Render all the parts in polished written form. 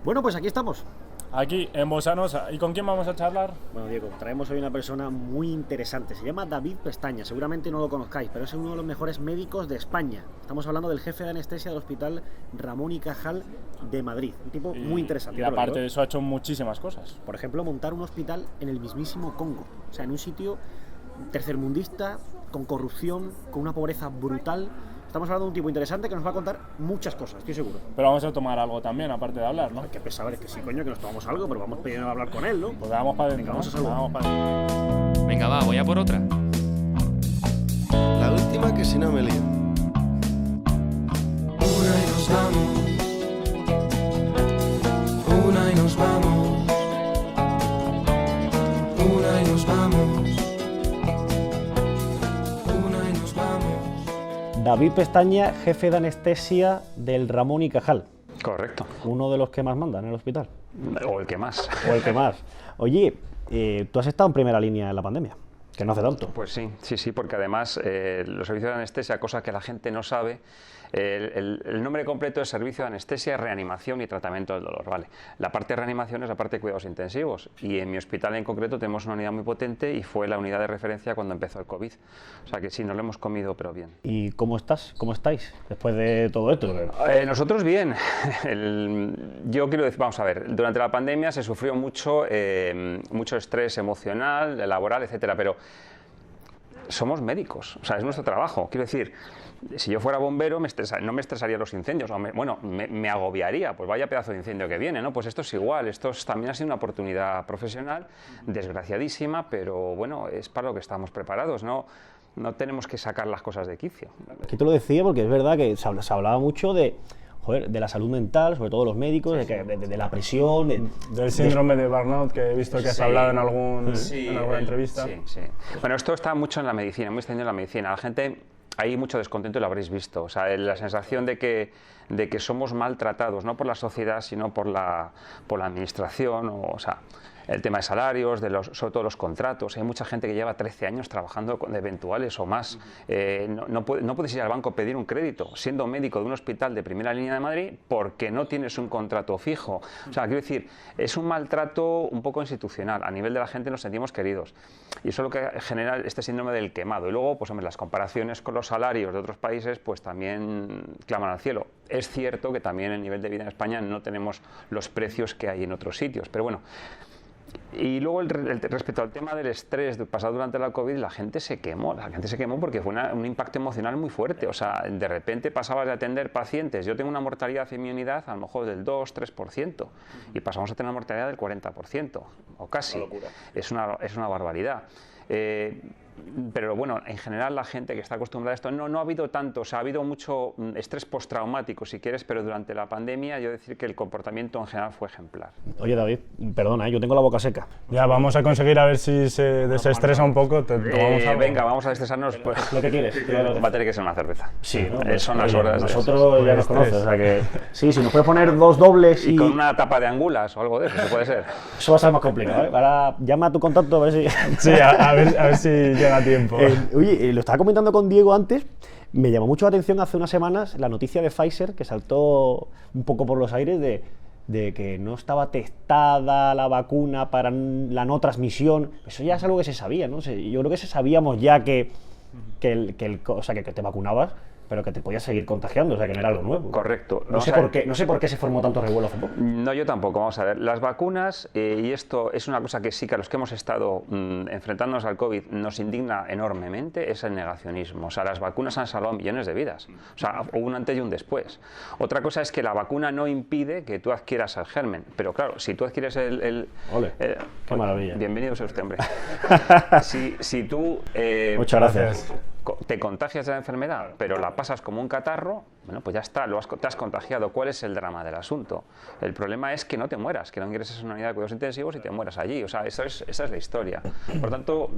Bueno, pues aquí estamos. Aquí, en Bossanosa. ¿Y con quién vamos a charlar? Bueno, Diego, traemos hoy una persona muy interesante. Se llama David Pestaña. Seguramente no lo conozcáis, pero es uno de los mejores médicos de España. Estamos hablando del jefe de anestesia del Hospital Ramón y Cajal de Madrid. Un tipo muy interesante. Y aparte de eso ha hecho muchísimas cosas. Por ejemplo, montar un hospital en el mismísimo Congo. O sea, en un sitio tercermundista, con corrupción, con una pobreza brutal. Estamos hablando de un tipo interesante que nos va a contar muchas cosas, estoy seguro. Pero vamos a tomar algo también, aparte de hablar, ¿no? Hay que pensar, es que sí, coño, que nos tomamos algo, pero vamos primero a hablar con él, ¿no? Pues vamos para adentro. Venga, vamos a saludar. Vamos para adentro. Venga, va, voy a por otra. La última que si no me lío. Una y nos vamos. Una y nos vamos. Una y nos vamos. Una y nos vamos. David Pestaña, jefe de anestesia del Ramón y Cajal. Correcto. Uno de los que más mandan en el hospital. O el que más. O el que más. Oye, tú has estado en primera línea en la pandemia, que no hace tanto. Pues sí, porque además los servicios de anestesia, cosa que la gente no sabe, el nombre completo es Servicio de Anestesia, Reanimación y Tratamiento del Dolor, ¿vale? La parte de reanimación es la parte de cuidados intensivos y en mi hospital en concreto tenemos una unidad muy potente y fue la unidad de referencia cuando empezó el COVID. O sea que sí, nos lo hemos comido, pero bien. ¿Y cómo estás? ¿Cómo estáis después de todo esto? Nosotros bien. Yo quiero decir, vamos a ver, durante la pandemia se sufrió mucho estrés emocional, laboral, etcétera, pero somos médicos, o sea, es nuestro trabajo. Quiero decir, si yo fuera bombero no me estresaría los incendios, me agobiaría, pues vaya pedazo de incendio que viene, ¿no? Pues esto es igual, también ha sido una oportunidad profesional, desgraciadísima, pero bueno, es para lo que estamos preparados, ¿no? No tenemos que sacar las cosas de quicio. Aquí te lo decía porque es verdad que se hablaba mucho de la salud mental, sobre todo los médicos, de la presión. Del síndrome de burnout que he visto que has hablado en alguna entrevista. Sí. Bueno, esto está mucho en la medicina, muy extendido en la medicina. La gente, hay mucho descontento y lo habréis visto. O sea, la sensación de que somos maltratados, no por la sociedad, sino por la administración, o sea, el tema de salarios, sobre todo los contratos. Hay mucha gente que lleva 13 años trabajando con eventuales o más. No puedes ir al banco a pedir un crédito siendo médico de un hospital de primera línea de Madrid porque no tienes un contrato fijo. O sea, quiero decir, es un maltrato un poco institucional. A nivel de la gente nos sentimos queridos. Y eso es lo que genera este síndrome del quemado. Y luego, pues hombre, las comparaciones con los salarios de otros países pues también claman al cielo. Es cierto que también el nivel de vida en España no tenemos los precios que hay en otros sitios. Pero bueno. Y luego respecto al tema del estrés pasado durante la COVID, la gente se quemó porque fue un impacto emocional muy fuerte. O sea, de repente pasabas de atender pacientes, yo tengo una mortalidad en mi unidad a lo mejor del 2-3% y pasamos a tener una mortalidad del 40% o casi. Es una barbaridad. Pero bueno, en general la gente que está acostumbrada a esto, no ha habido tanto, o sea, ha habido mucho estrés postraumático, si quieres, pero durante la pandemia yo decir que el comportamiento en general fue ejemplar. Oye, David, perdona, yo tengo la boca seca. Ya, vamos a conseguir a ver si se desestresa un poco. Venga, vamos a estresarnos. Pues, lo que quieres. Va a tener que ser una cerveza. Sí, ¿no? Son las horas. Nosotros ya nos conoces, o sea que sí, si nos puedes poner dos dobles y con una tapa de angulas o algo de eso, puede ser. Eso va a ser más complicado, ¿eh? Ahora llama a tu contacto a ver si... Sí, a ver si llega a tiempo. Oye, lo estaba comentando con Diego antes, me llamó mucho la atención hace unas semanas la noticia de Pfizer que saltó un poco por los aires de que no estaba testada la vacuna para la no transmisión. Eso ya es algo que se sabía, ¿no? Yo creo que sabíamos ya que te vacunabas, pero que te podías seguir contagiando, o sea que no era algo nuevo. Correcto. No sé por qué se formó tanto revuelo hace poco. No, yo tampoco. Vamos a ver, las vacunas, y esto es una cosa que sí que a los que hemos estado enfrentándonos al COVID nos indigna enormemente, es el negacionismo. O sea, las vacunas han salvado millones de vidas. O sea, hubo un antes y un después. Otra cosa es que la vacuna no impide que tú adquieras el germen, pero claro, si tú adquieres Ole, qué maravilla. Bienvenido sea usted, hombre. si tú... Muchas gracias. Te contagias de la enfermedad, pero la pasas como un catarro, bueno, pues ya está, te has contagiado. ¿Cuál es el drama del asunto? El problema es que no te mueras, que no ingreses en una unidad de cuidados intensivos y te mueras allí. O sea, esa es la historia. Por tanto,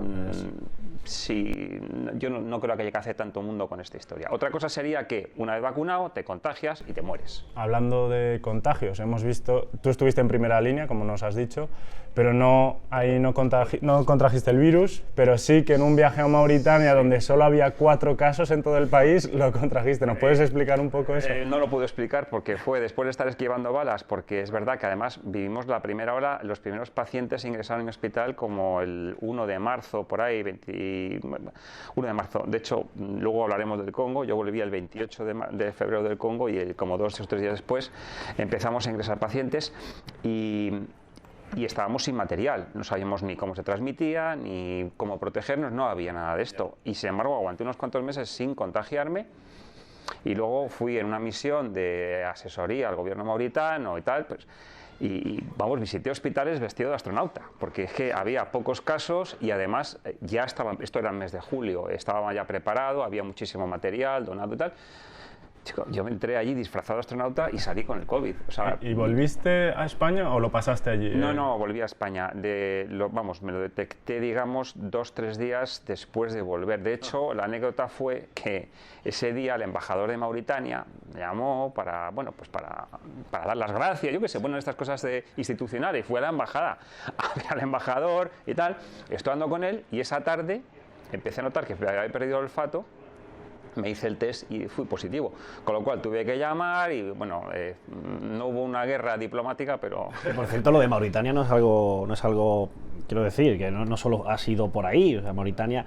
yo no creo que haya que hacer tanto mundo con esta historia. Otra cosa sería que una vez vacunado te contagias y te mueres. Hablando de contagios, hemos visto, tú estuviste en primera línea, como nos has dicho, pero no contrajiste el virus, pero sí que en un viaje a Mauritania donde solo había 4 casos en todo el país, lo contrajiste. ¿Nos puedes explicar explicar un poco eso? No lo puedo explicar porque fue después de estar esquivando balas, porque es verdad que además vivimos la primera hora, los primeros pacientes ingresaron en el hospital como el 1 de marzo, por ahí, 1 de marzo. De hecho, luego hablaremos del Congo, yo volví el 28 de febrero del Congo y como 2 o 3 días después empezamos a ingresar pacientes y estábamos sin material, no sabíamos ni cómo se transmitía, ni cómo protegernos, no había nada de esto. Y sin embargo aguanté unos cuantos meses sin contagiarme y luego fui en una misión de asesoría al gobierno mauritano y tal, pues, y vamos, visité hospitales vestido de astronauta, porque es que había pocos casos y además ya estaba, esto era el mes de julio, estaba ya preparado, había muchísimo material donado y tal. Chico, yo me entré allí disfrazado de astronauta y salí con el COVID. O sea, ¿Y volviste a España o lo pasaste allí? No, volví a España. Vamos, me lo detecté, digamos, 2-3 días después de volver. De hecho, la anécdota fue que ese día el embajador de Mauritania me llamó para dar las gracias, yo qué sé, bueno, estas cosas institucionales. Fui a la embajada a ver al embajador y tal. Estoy andando con él y esa tarde empecé a notar que había perdido el olfato. Me hice el test y fui positivo, con lo cual tuve que llamar y bueno, no hubo una guerra diplomática, pero... Por cierto, lo de Mauritania no es algo, quiero decir, que no solo has ido por ahí, o sea, a Mauritania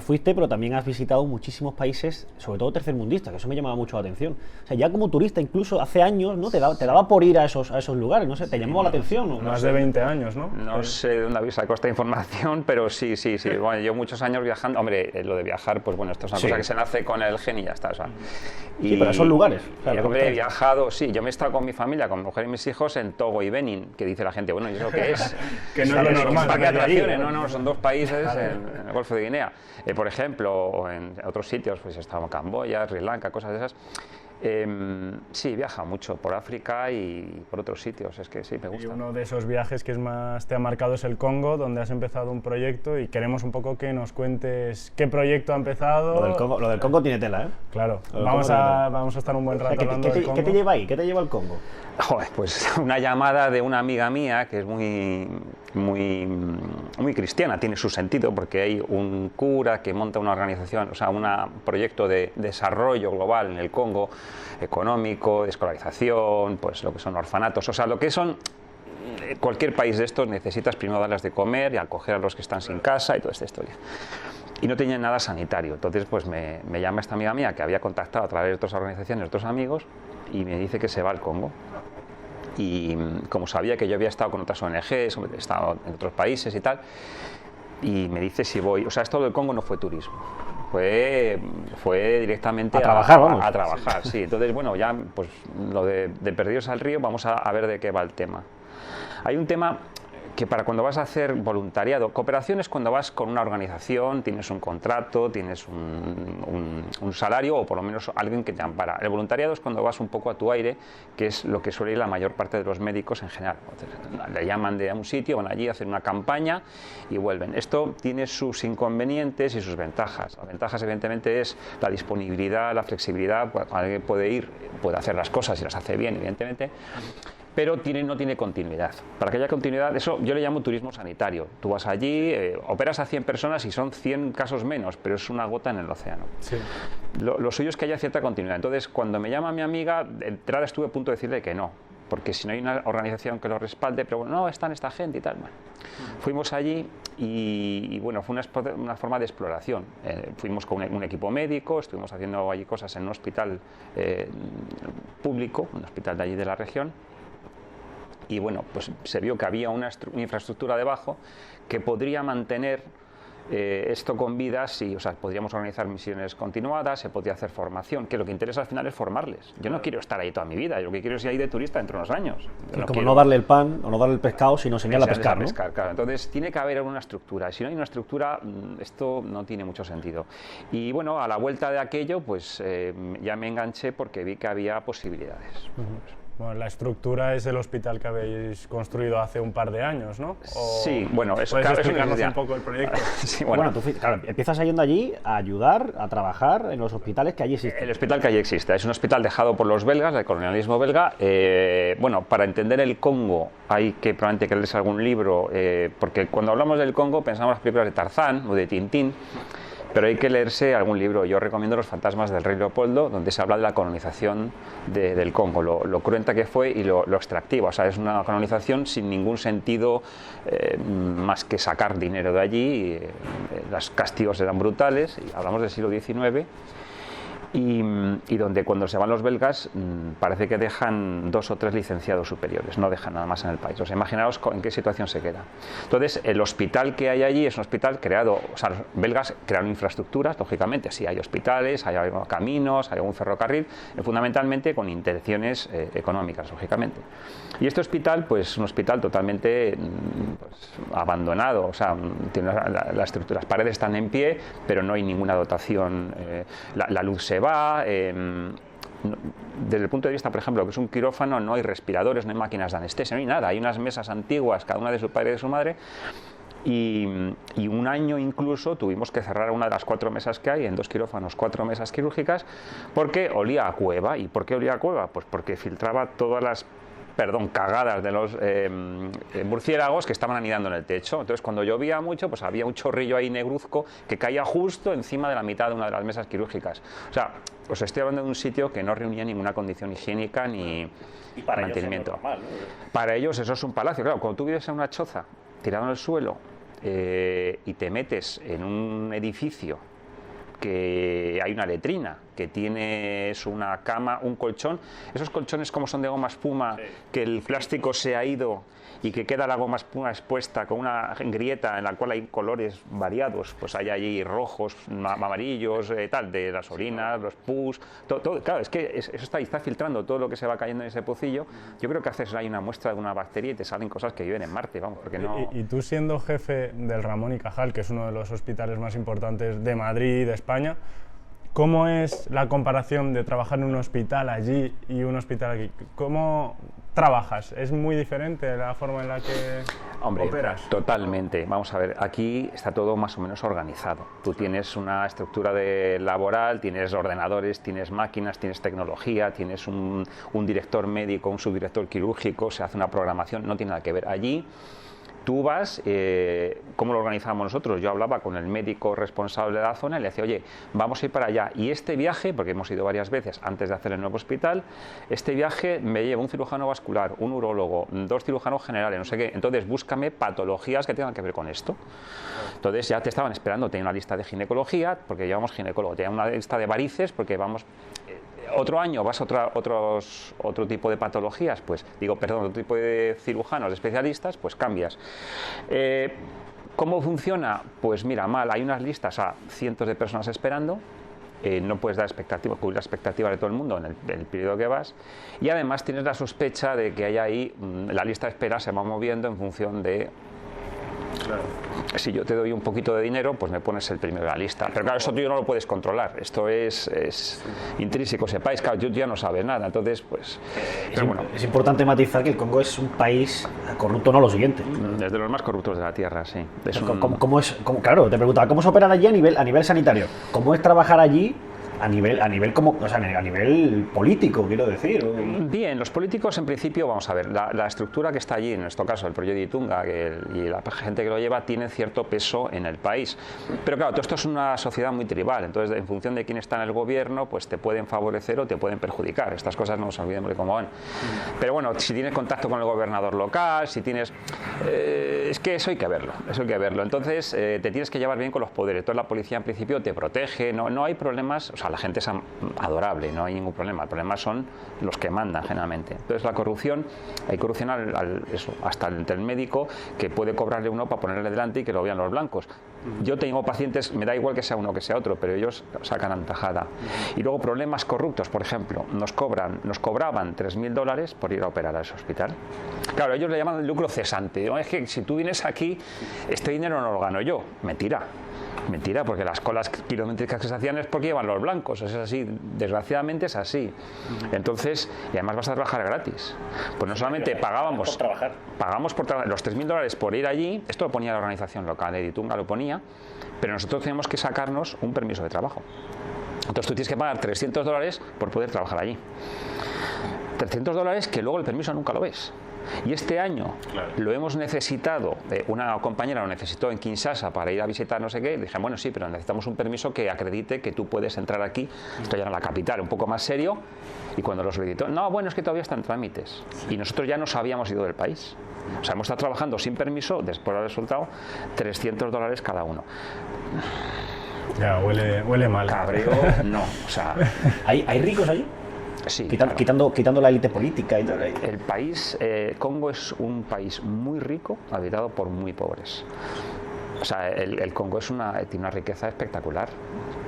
fuiste, pero también has visitado muchísimos países, sobre todo tercermundistas, que eso me llamaba mucho la atención. O sea, ya como turista, incluso hace años, ¿no? Te daba por ir a esos lugares, no sé, ¿te llamó la atención? ¿No? Más de 20 años, ¿no? No sé de dónde habéis sacado esta información, pero sí. Bueno, yo muchos años viajando, hombre, lo de viajar, pues bueno, esto es una cosa que se nace con el gen y ya está, o sea. Sí, pero esos lugares. Hombre, he viajado, sí, yo me he estado con mi familia, con mi mujer y mis hijos en Togo y Benín, que dice la gente, bueno, ¿y eso qué es? Que no es lo normal. Un parque de atracciones, no, son 2 países en el Golfo de Guinea. Por ejemplo, o en otros sitios, pues he estado en Camboya, Sri Lanka, cosas de esas. Sí, viaja mucho por África y por otros sitios, es que sí, me gusta. Y uno de esos viajes que más te ha marcado es el Congo, donde has empezado un proyecto y queremos un poco que nos cuentes qué proyecto ha empezado. Lo del Congo tiene tela, ¿eh? Claro, vamos a estar un buen rato hablando del Congo. ¿Qué te lleva ahí? ¿Qué te lleva al Congo? Joder, pues una llamada de una amiga mía que es muy cristiana, tiene su sentido, porque hay un cura que monta una organización, o sea, un proyecto de desarrollo global en el Congo, económico, de escolarización, pues lo que son orfanatos, o sea, lo que son... Cualquier país de estos necesitas primero darles de comer y acoger a los que están sin casa y toda esta historia. Y no tenía nada sanitario, entonces pues me llama esta amiga mía que había contactado a través de otras organizaciones, otros amigos, y me dice que se va al Congo. Y como sabía que yo había estado con otras ONGs, he estado en otros países y tal, y me dice si voy, o sea, esto del Congo no fue turismo, fue directamente a trabajar, vamos. A trabajar, sí. Entonces, bueno, ya pues lo de Perdidos al Río, vamos a ver de qué va el tema. Hay un tema que para cuando vas a hacer voluntariado, cooperación es cuando vas con una organización, tienes un contrato, tienes un salario o por lo menos alguien que te ampara. El voluntariado es cuando vas un poco a tu aire, que es lo que suele ir la mayor parte de los médicos en general. Entonces, le llaman de un sitio, van allí, hacen una campaña y vuelven. Esto tiene sus inconvenientes y sus ventajas. Las ventajas evidentemente es la disponibilidad, la flexibilidad, alguien puede ir, puede hacer las cosas y las hace bien, evidentemente, pero no tiene continuidad. Para que haya continuidad, eso yo le llamo turismo sanitario. Tú vas allí, operas a 100 personas y son 100 casos menos, pero es una gota en el océano. Sí. Lo suyo es que haya cierta continuidad. Entonces, cuando me llama mi amiga, de entrada estuve a punto de decirle que no, porque si no hay una organización que lo respalde, pero bueno, no, están esta gente y tal. Bueno, fuimos allí y bueno, fue una forma de exploración. Fuimos con un equipo médico, estuvimos haciendo allí cosas en un hospital público, un hospital de allí de la región. Y bueno, pues se vio que había una infraestructura debajo que podría mantener esto con vida, sí, o sea, podríamos organizar misiones continuadas, se podría hacer formación, que lo que interesa al final es formarles. Yo no quiero estar ahí toda mi vida, yo lo que quiero es ir ahí de turista dentro de unos años. No darle el pan o no darle el pescado, sino enseñarle a pescar, ¿no? Claro. Entonces tiene que haber una estructura, si no hay una estructura, esto no tiene mucho sentido. Y bueno, a la vuelta de aquello, pues ya me enganché porque vi que había posibilidades. Bueno, la estructura es el hospital que habéis construido hace un par de años, ¿no? Sí, bueno, eso ¿puedes explicarnos un poco el proyecto? Sí, bueno, tú empiezas yendo allí a ayudar, a trabajar en los hospitales que allí existen. El hospital que allí existe es un hospital dejado por los belgas, del colonialismo belga. Bueno, para entender el Congo hay que probablemente que leerse algún libro, porque cuando hablamos del Congo pensamos en las películas de Tarzán o de Tintín, pero hay que leerse algún libro. Yo recomiendo Los fantasmas del rey Leopoldo, donde se habla de la colonización del Congo, lo cruenta que fue y lo extractiva. O sea, es una colonización sin ningún sentido más que sacar dinero de allí. Los castigos eran brutales, y hablamos del siglo XIX. Y donde cuando se van los belgas parece que dejan 2 o 3 licenciados superiores, no dejan nada más en el país. O sea, imaginaos en qué situación se queda. Entonces, el hospital que hay allí es un hospital creado, o sea, los belgas crearon infraestructuras, lógicamente, sí, hay hospitales, hay caminos, hay un ferrocarril, fundamentalmente con intenciones económicas, lógicamente. Y este hospital, pues es un hospital totalmente pues, abandonado, o sea, tiene las paredes están en pie, pero no hay ninguna dotación, la luz se va. Desde el punto de vista, por ejemplo, que es un quirófano, no hay respiradores, no hay máquinas de anestesia, no hay nada, hay unas mesas antiguas, cada una de su padre y de su madre, y un año incluso tuvimos que cerrar una de las 4 mesas que hay, en 2 quirófanos, 4 mesas quirúrgicas, porque olía a cueva. ¿Y por qué olía a cueva? Pues porque filtraba todas las cagadas de los murciélagos que estaban anidando en el techo. Entonces, cuando llovía mucho, pues había un chorrillo ahí negruzco que caía justo encima de la mitad de una de las mesas quirúrgicas. O sea, os estoy hablando de un sitio que no reunía ninguna condición higiénica ni para mantenimiento. Ellos es normal, ¿no? Para ellos eso es un palacio. Claro, cuando tú vives en una choza tirado en el suelo y te metes en un edificio que hay una letrina, que tienes una cama, un colchón, esos colchones como son de goma espuma, que el plástico se ha ido y que queda la goma espuma expuesta con una grieta en la cual hay colores variados, pues hay allí rojos, amarillos, tal, de las orinas, los pus, todo, claro, es que eso está filtrando todo lo que se va cayendo en ese pocillo. Yo creo que haces ahí una muestra de una bacteria y te salen cosas que viven en Marte, vamos, porque no... Y tú siendo jefe del Ramón y Cajal, que es uno de los hospitales más importantes de Madrid y de España, ¿cómo es la comparación de trabajar en un hospital allí y un hospital aquí? ¿Cómo trabajas? ¿Es muy diferente la forma en la que operas? Totalmente. Vamos a ver, aquí está todo más o menos organizado. Tú tienes una estructura laboral, tienes ordenadores, tienes máquinas, tienes tecnología, tienes un director médico, un subdirector quirúrgico, se hace una programación, no tiene nada que ver. Allí tú vas, ¿cómo lo organizábamos nosotros? Yo hablaba con el médico responsable de la zona y le decía, oye, vamos a ir para allá. Y este viaje, porque hemos ido varias veces antes de hacer el nuevo hospital, este viaje me lleva un cirujano vascular, un urólogo, 2 cirujanos generales, no sé qué. Entonces búscame patologías que tengan que ver con esto. Entonces ya te estaban esperando, tenía una lista de ginecología, porque llevamos ginecólogo, tenía una lista de varices, porque vamos... Otro año vas a otro tipo de patologías, pues digo, perdón, otro tipo de cirujanos, de especialistas, pues cambias. ¿Cómo funciona? Pues mira, mal, hay unas listas a cientos de personas esperando, no puedes dar expectativa, cubrir la expectativa de todo el mundo en el periodo que vas, y además tienes la sospecha de que hay ahí, la lista de espera se va moviendo en función de... Claro. Si yo te doy un poquito de dinero, pues me pones el primero de la lista. Pero claro, eso tú no lo puedes controlar. Esto es intrínseco, sepáis, claro, tú ya no sabes nada. Entonces, pues... Pero bueno, es importante matizar que el Congo es un país corrupto, no lo siguiente. Es de los más corruptos de la Tierra, sí. Claro, te preguntaba, ¿cómo se opera allí a nivel sanitario? ¿Cómo es trabajar allí? A nivel a nivel político, quiero decir. Bien, los políticos en principio, vamos a ver, la estructura que está allí, en nuestro caso el proyecto de Itunga y la gente que lo lleva, tiene cierto peso en el país. Pero claro, todo esto es una sociedad muy tribal, entonces en función de quién está en el gobierno, pues te pueden favorecer o te pueden perjudicar. Estas cosas no nos olvidemos de cómo van. Pero bueno, si tienes contacto con el gobernador local, si tienes... es que eso hay que verlo, Entonces te tienes que llevar bien con los poderes. Entonces la policía en principio te protege, no hay problemas, o sea, la gente es adorable, no hay ningún problema. El problema son los que mandan generalmente. Entonces la corrupción, hay corrupción hasta entre el médico, que puede cobrarle uno para ponerle delante y que lo vean los blancos. Yo tengo pacientes, me da igual que sea uno que sea otro, pero ellos sacan tajada. Y luego problemas corruptos, por ejemplo, nos cobraban $3.000 por ir a operar a ese hospital. Claro, ellos le llaman el lucro cesante. Es que si tú vienes aquí, este dinero no lo gano yo. Mentira, porque las colas kilométricas que se hacían es porque llevan los blancos, es así, desgraciadamente es así. Entonces, y además vas a trabajar gratis. Pues no solamente pagamos por trabajar, los $3.000 por ir allí, esto lo ponía la organización local, Editunga lo ponía, pero nosotros teníamos que sacarnos un permiso de trabajo. Entonces tú tienes que pagar $300 por poder trabajar allí. $300 que luego el permiso nunca lo ves. Y este año lo hemos necesitado, una compañera lo necesitó en Kinshasa para ir a visitar no sé qué, y dije, bueno, sí, pero necesitamos un permiso que acredite que tú puedes entrar aquí, esto ya en la capital, un poco más serio, y cuando lo solicitó, no, bueno, es que todavía está en trámites. Y nosotros ya nos habíamos ido del país. O sea, hemos estado trabajando sin permiso, después de haber soltado $300 cada uno. Ya, huele mal. Cabreo, no, o sea... ¿Hay ricos allí? Sí, Quitando la élite política y tal. El país, Congo es un país muy rico, habitado por muy pobres. O sea, el Congo tiene una riqueza espectacular.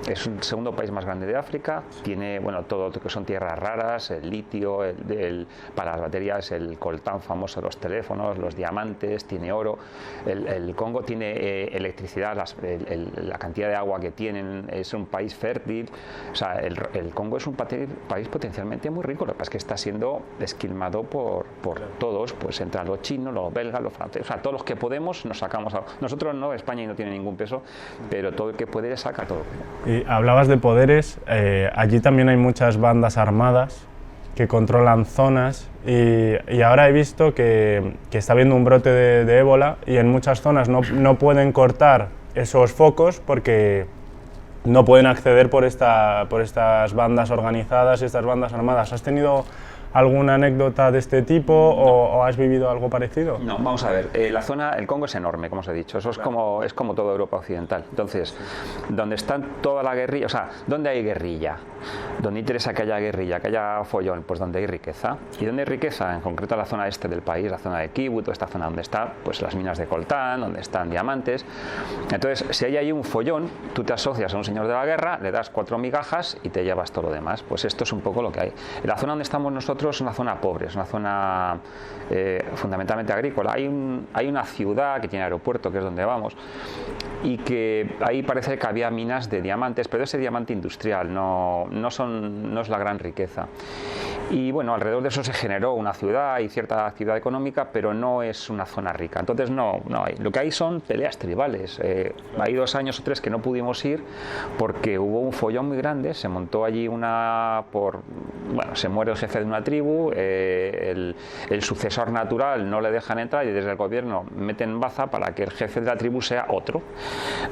Es el segundo país más grande de África, tiene todo lo que son tierras raras, el litio, para las baterías, el coltán famoso de los teléfonos, los diamantes, tiene oro. El Congo tiene electricidad, la cantidad de agua que tienen, es un país fértil. O sea, el Congo es un país potencialmente muy rico, lo que pasa es que está siendo esquilmado por todos, pues entran los chinos, los belgas, los franceses, o sea, todos los que podemos nos sacamos. Nosotros no, España no tiene ningún peso, pero todo el que puede saca todo. Y hablabas de poderes, allí también hay muchas bandas armadas que controlan zonas y ahora he visto que está habiendo un brote de ébola y en muchas zonas no pueden cortar esos focos porque no pueden acceder por estas bandas organizadas y estas bandas armadas. ¿Has tenido alguna anécdota de este tipo o has vivido algo parecido? No, vamos a ver, el Congo es enorme, como os he dicho, eso es como toda Europa occidental. Entonces, donde están toda la guerrilla, o sea, ¿dónde hay guerrilla? ¿Dónde interesa que haya guerrilla, que haya follón? Pues donde hay riqueza. ¿Y dónde hay riqueza? En concreto la zona este del país, la zona de Kivu, toda esta zona donde está, pues las minas de coltán, donde están diamantes. Entonces, si hay ahí un follón, tú te asocias a un señor de la guerra, le das 4 migajas y te llevas todo lo demás. Pues esto es un poco lo que hay. En la zona donde estamos nosotros es una zona pobre, es una zona fundamentalmente agrícola. Hay una ciudad que tiene aeropuerto, que es donde vamos, y que ahí parece que había minas de diamantes, pero ese diamante industrial no es la gran riqueza. Y bueno, alrededor de eso se generó una ciudad y cierta actividad económica, pero no es una zona rica. Entonces no hay. Lo que hay son peleas tribales. Hay 2 años o 3 que no pudimos ir porque hubo un follón muy grande, se montó allí se muere el jefe de una tribu, el sucesor natural no le dejan entrar y desde el gobierno meten baza para que el jefe de la tribu sea otro.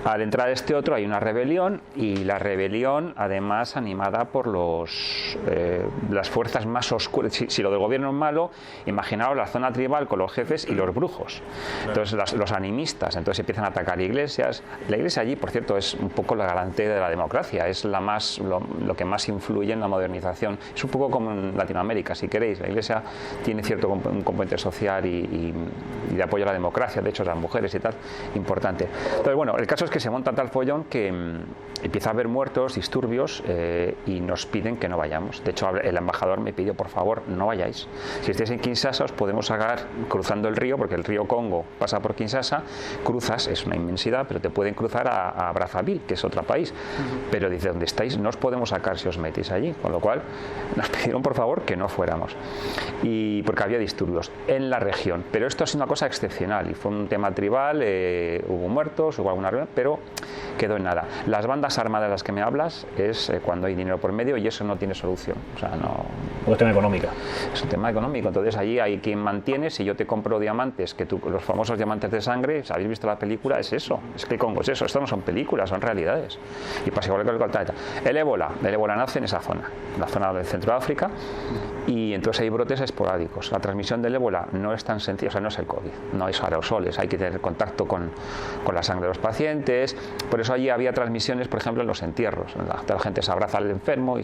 Al entrar este otro hay una rebelión y la rebelión además animada por las fuerzas más oscuras. Si lo del gobierno es malo, imaginaos la zona tribal con los jefes y los brujos. Entonces los animistas, entonces empiezan a atacar iglesias. La iglesia allí, por cierto, es un poco la garante de la democracia, es lo que más influye en la modernización. Es un poco como en Latinoamérica, si queréis. La iglesia tiene cierto un componente social y de apoyo a la democracia, de hecho a las mujeres y tal, importante. Entonces bueno, el caso es que se monta tal follón que empieza a haber muertos, disturbios y nos piden que no vayamos. De hecho el embajador me pidió, por favor, no vayáis. Si estáis en Kinshasa os podemos sacar cruzando el río, porque el río Congo pasa por Kinshasa, cruzas, es una inmensidad, pero te pueden cruzar a Brazzaville, que es otro país. Pero dice, donde estáis no os podemos sacar si os metéis allí, con lo cual nos pidieron por favor que no fuéramos, y porque había disturbios en la región. Pero esto es una cosa excepcional y fue un tema tribal, hubo muertos, hubo alguna reunión, pero quedó en nada. Las bandas armadas de las que me hablas es cuando hay dinero por medio y eso no tiene solución. O sea, no. Es un tema económico. Es un tema económico. Entonces allí hay quien mantiene. Si yo te compro diamantes, los famosos diamantes de sangre, si habéis visto la película, es eso. Es que Congo es eso. Esto no son películas, son realidades. Y pasa igual que el coltán. El ébola nace en esa zona, la zona del centro de África, y entonces hay brotes esporádicos. La transmisión del ébola no es tan sencilla, o sea, no es el COVID, no es aerosoles, hay que tener contacto con la sangre de los pacientes. Por eso allí había transmisiones, por ejemplo, en los entierros. La gente se abraza al enfermo,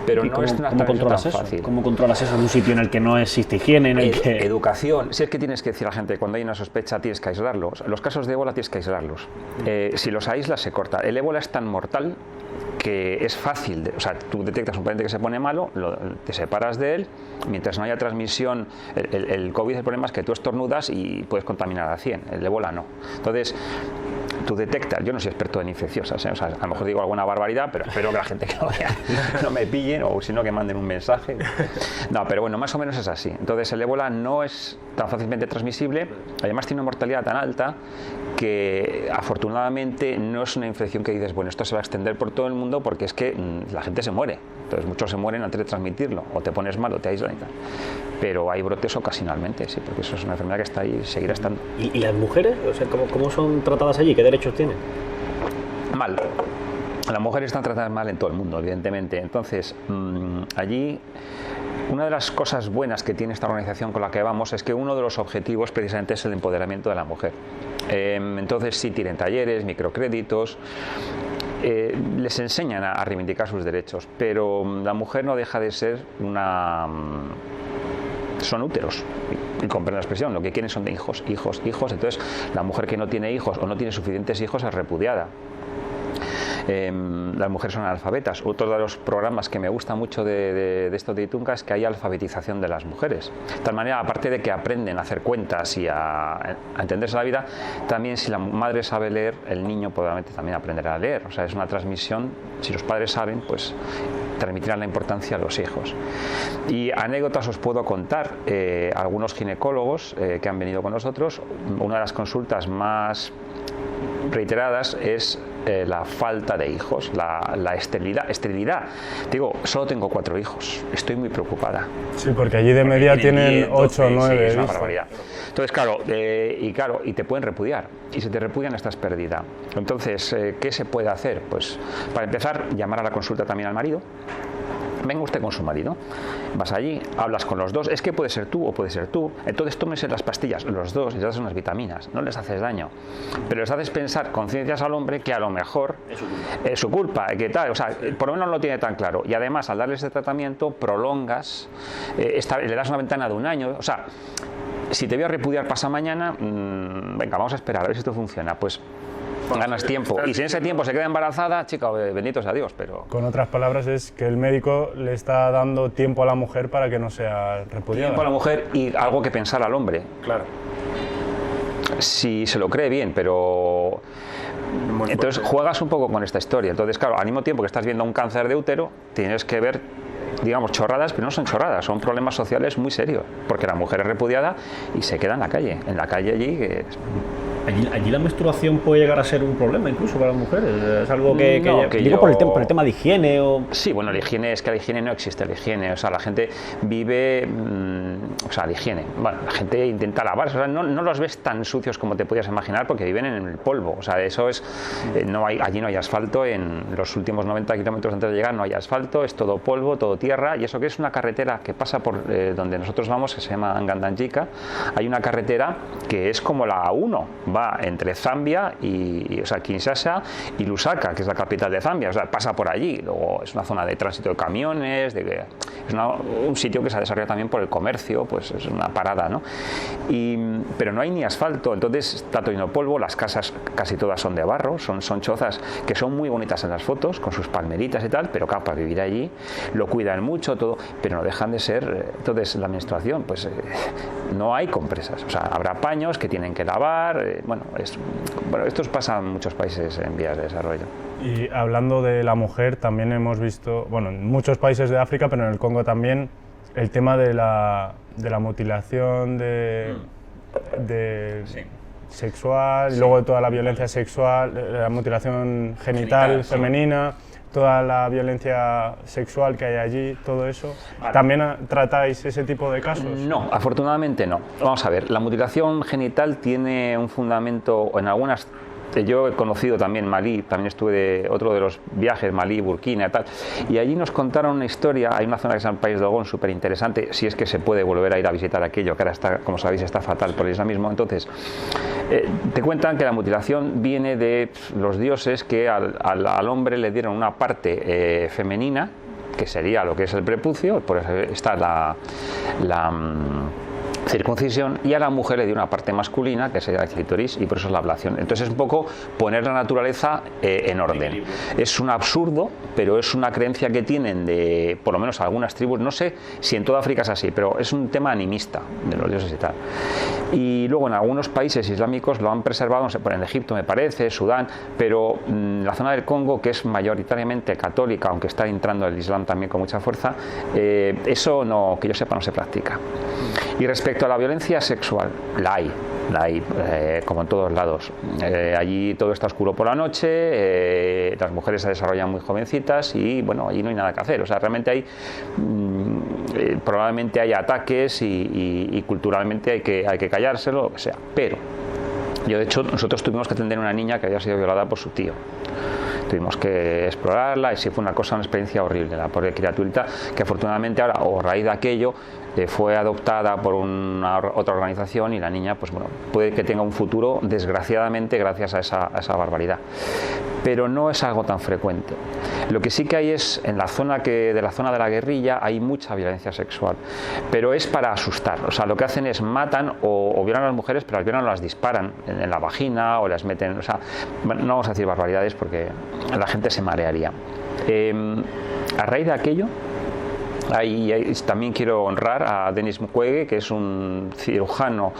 pero no es una transmisión tan fácil. ¿Cómo controlas eso en un sitio en el que no existe higiene? Educación. Si es que tienes que decir a la gente, cuando hay una sospecha tienes que aislarlos. Los casos de ébola tienes que aislarlos. Si los aíslas se corta. El ébola es tan mortal que es fácil, o sea, tú detectas un paciente que se pone malo, te separas de él, mientras no haya transmisión. El COVID, el problema es que tú estornudas y puedes contaminar a 100, el ébola no. Entonces, tú detectas, yo no soy experto en infecciosas, o sea, a lo mejor digo alguna barbaridad, pero espero que la gente que lo vea no me pillen, o si no que manden un mensaje. No, pero bueno, más o menos es así. Entonces el ébola no es tan fácilmente transmisible, además tiene una mortalidad tan alta que afortunadamente no es una infección que dices, bueno, esto se va a extender por todo el mundo, porque es que la gente se muere. Entonces muchos se mueren antes de transmitirlo, o te pones mal o te aíslan y tal. Pero hay brotes ocasionalmente, sí, porque eso es una enfermedad que está ahí y seguirá estando. ¿Y las mujeres? O sea, ¿cómo son tratadas allí? ¿Qué derechos tienen? Mal. Las mujeres están tratadas mal en todo el mundo, evidentemente. Entonces, allí, una de las cosas buenas que tiene esta organización con la que vamos es que uno de los objetivos precisamente es el empoderamiento de la mujer. Entonces, sí tienen talleres, microcréditos. Les enseñan a reivindicar sus derechos, pero la mujer no deja de ser son úteros, y comprende la expresión, lo que quieren son de hijos, entonces la mujer que no tiene hijos o no tiene suficientes hijos es repudiada. Las mujeres son analfabetas. Otro de los programas que me gusta mucho de esto de Itunca es que hay alfabetización de las mujeres. De tal manera, aparte de que aprenden a hacer cuentas y a entenderse la vida, también si la madre sabe leer, el niño probablemente también aprenderá a leer. O sea, es una transmisión, si los padres saben, pues transmitirán la importancia a los hijos. Y anécdotas os puedo contar. Algunos ginecólogos que han venido con nosotros, una de las consultas más reiteradas es la falta de hijos, la esterilidad. Digo, solo tengo 4 hijos, estoy muy preocupada. Sí, porque allí de media tienen 8 o 9. Sí, es una barbaridad. Entonces, claro, y te pueden repudiar, y si te repudian estás perdida. Entonces, ¿qué se puede hacer? Pues, para empezar, llamar a la consulta también al marido. Venga usted con su marido, vas allí, hablas con los dos, es que puede ser tú o puede ser tú, entonces tómense las pastillas, los dos, y les das unas vitaminas, no les haces daño, pero les haces pensar, conciencias al hombre que a lo mejor es su culpa, que tal, o sea, por lo menos no lo tiene tan claro, y además al darle este tratamiento prolongas, le das una ventana de 1 año, o sea, si te voy a repudiar pasa mañana, venga, vamos a esperar a ver si esto funciona, pues ganas tiempo, y si en ese tiempo se queda embarazada, chica, bendito sea Dios, pero... Con otras palabras es que el médico le está dando tiempo a la mujer para que no sea repudiada. Tiempo a la mujer y algo que pensar al hombre. Claro. Si se lo cree bien, pero... Entonces juegas un poco con esta historia. Entonces, claro, al mismo tiempo que estás viendo un cáncer de útero, tienes que ver, digamos, chorradas, pero no son chorradas, son problemas sociales muy serios, porque la mujer es repudiada y se queda en la calle allí... Allí la menstruación puede llegar a ser un problema incluso para las mujeres. Es algo que digo yo... por el tema de higiene o... Sí, bueno, la higiene es que la higiene no existe, la higiene, o sea, la gente vive, o sea, la higiene, bueno, la gente intenta lavarse, o sea, no los ves tan sucios como te podías imaginar porque viven en el polvo, o sea, eso es, allí no hay asfalto, en los últimos 90 kilómetros antes de llegar no hay asfalto, es todo polvo, todo tierra, y eso que es una carretera que pasa por donde nosotros vamos, que se llama Angandanjika, hay una carretera que es como la A1, va entre Zambia o sea, Kinshasa y Lusaka, que es la capital de Zambia, o sea, pasa por allí. Luego es una zona de tránsito de camiones, es un sitio que se ha desarrollado también por el comercio, pues es una parada, ¿no? Pero no hay ni asfalto, entonces está todo lleno de polvo, las casas casi todas son de barro, son chozas que son muy bonitas en las fotos, con sus palmeritas y tal, pero claro, para vivir allí lo cuidan mucho, todo, pero no dejan de ser, entonces la menstruación, pues no hay compresas, o sea, habrá paños que tienen que lavar, bueno, esto pasa en muchos países en vías de desarrollo. Y hablando de la mujer, también hemos visto, bueno, en muchos países de África, pero en el Congo también, el tema de la mutilación sexual, sí. Luego de toda la violencia sexual, la mutilación genital femenina, toda la violencia sexual que hay allí, todo eso. Vale. ¿También tratáis ese tipo de casos? No, afortunadamente no. Vamos a ver, la mutilación genital tiene un fundamento en algunas... Yo he conocido también Malí, también estuve de otro de los viajes, Malí, Burkina y tal, y allí nos contaron una historia, hay una zona que se llama el País de Ogón, súper interesante, si es que se puede volver a ir a visitar aquello, que ahora está, como sabéis, está fatal por el islamismo. Entonces, te cuentan que la mutilación viene de los dioses que al hombre le dieron una parte femenina, que sería lo que es el prepucio, por eso está la circuncisión, y a la mujer le dio una parte masculina que sería el clítoris, y por eso es la ablación. Entonces es un poco poner la naturaleza en orden. Es un absurdo, pero es una creencia que tienen de, por lo menos algunas tribus, no sé si en toda África es así, pero es un tema animista de los dioses y tal. Y luego en algunos países islámicos lo han preservado, no sé, en Egipto me parece, Sudán, pero la zona del Congo, que es mayoritariamente católica, aunque está entrando el Islam también con mucha fuerza, eso no, que yo sepa, no se practica. Y respecto a la violencia sexual, la hay, como en todos lados. Allí todo está oscuro por la noche, las mujeres se desarrollan muy jovencitas y bueno, allí no hay nada que hacer. O sea, realmente hay, probablemente hay ataques y culturalmente hay que callárselo, lo que sea. Pero yo, de hecho, nosotros tuvimos que atender a una niña que había sido violada por su tío. Tuvimos que explorarla y sí fue una experiencia horrible, la pobre criaturita, que afortunadamente ahora, o a raíz de aquello, fue adoptada por otra organización y la niña, pues bueno, puede que tenga un futuro, desgraciadamente, gracias a esa barbaridad. Pero no es algo tan frecuente. Lo que sí que hay es, en la zona de la guerrilla, hay mucha violencia sexual, pero es para asustar. O sea, lo que hacen es matan o violan a las mujeres, pero las violan o las disparan en la vagina o las meten, o sea, no vamos a decir barbaridades porque la gente se marearía. A raíz de aquello, también quiero honrar a Denis Mukwege, que es un cirujano,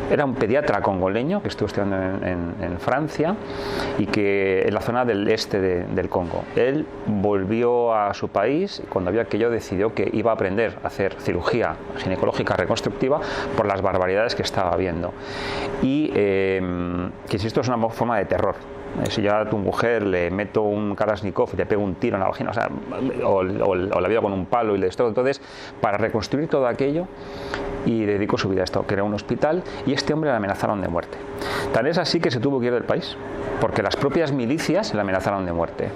era un pediatra congoleño que estuvo estudiando en Francia y que en la zona del este del Congo. Él volvió a su país y cuando vio aquello decidió que iba a aprender a hacer cirugía ginecológica reconstructiva por las barbaridades que estaba viendo. Y que si esto es una forma de terror. Si yo a tu mujer le meto un Kalashnikov y le pego un tiro en la vagina, o la veo con un palo y le destrozo. Entonces, para reconstruir todo aquello, y dedicó su vida a esto, que era un hospital, y este hombre le amenazaron de muerte. Tal es así que se tuvo que ir del país, porque las propias milicias le amenazaron de muerte.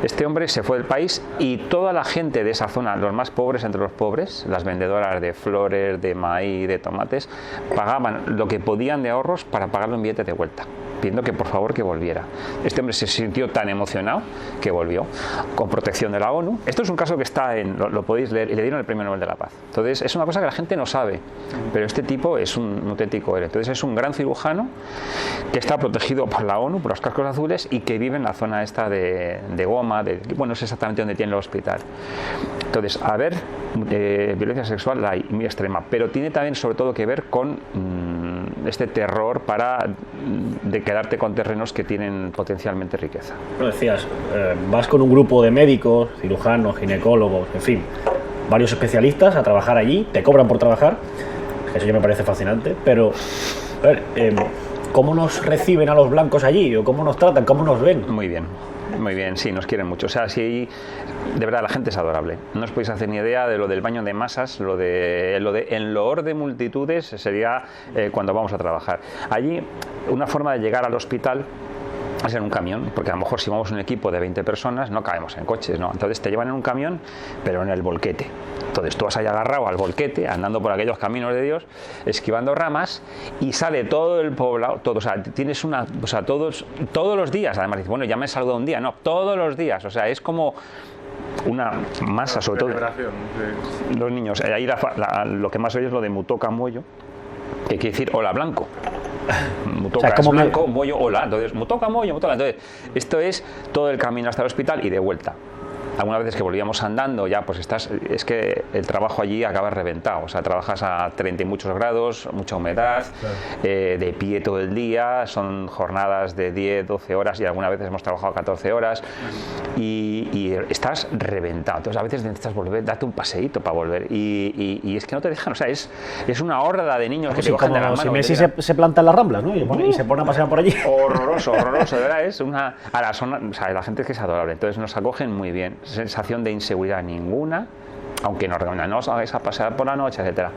Este hombre se fue del país y toda la gente de esa zona, los más pobres entre los pobres, las vendedoras de flores, de maíz, de tomates, pagaban lo que podían de ahorros para pagarle un billete de vuelta, pidiendo que por favor que volviera. Este hombre se sintió tan emocionado que volvió, con protección de la ONU. Esto es un caso que está lo podéis leer, y le dieron el Premio Nobel de la Paz. Entonces es una cosa que la gente no sabe, pero este tipo es un auténtico héroe. Entonces es un gran cirujano que está protegido por la ONU, por los cascos azules, y que vive en la zona esta de Goma, bueno, es exactamente donde tiene el hospital. Entonces, a ver, violencia sexual la hay muy extrema, pero tiene también sobre todo que ver con este terror de quedarte con terrenos que tienen potencialmente riqueza. Lo decías, vas con un grupo de médicos, cirujanos, ginecólogos, en fin, varios especialistas a trabajar allí, te cobran por trabajar, eso ya me parece fascinante, pero a ver, ¿cómo nos reciben a los blancos allí? ¿O cómo nos tratan? ¿Cómo nos ven? Muy bien. Muy bien, sí, nos quieren mucho. O sea, sí, de verdad, la gente es adorable. No os podéis hacer ni idea de lo del baño de masas, en loor de multitudes sería cuando vamos a trabajar. Allí, una forma de llegar al hospital es en un camión, porque a lo mejor si vamos un equipo de 20 personas no cabemos en coches, ¿no? Entonces te llevan en un camión, pero en el volquete. Entonces tú vas ahí agarrado al volquete, andando por aquellos caminos de Dios, esquivando ramas, y sale todo el poblado, todo, o sea, tienes todos los días, además dices, bueno, ya me he saludado un día, no, todos los días, o sea, es como una masa, sobre todo los niños. Ahí lo que más oye es lo de Mutoka Moyo, que quiere decir hola blanco. Mutoka, o sea, es blanco, Moyo, hola. Entonces, Mutoka, Moyo, Mutoka. Entonces, esto es todo el camino hasta el hospital y de vuelta. Algunas veces que volvíamos andando, ya pues es que el trabajo allí acaba reventado. O sea, trabajas a 30 y muchos grados, mucha humedad, claro. De pie todo el día, son jornadas de 10, 12 horas y algunas veces hemos trabajado 14 horas y estás reventado. Entonces, a veces necesitas volver, date un paseíto para volver y es que no te dejan. O sea, es una horda de niños que te cogen de la mano. Si Messi se planta en las Ramblas, ¿no? Y se pone a pasear por allí. Horroroso, de verdad, es una... Ahora, o sea, la gente es que es adorable, entonces nos acogen muy bien. Sensación de inseguridad ninguna, aunque nos recomiendan, no os hagáis a pasear por la noche, etcétera,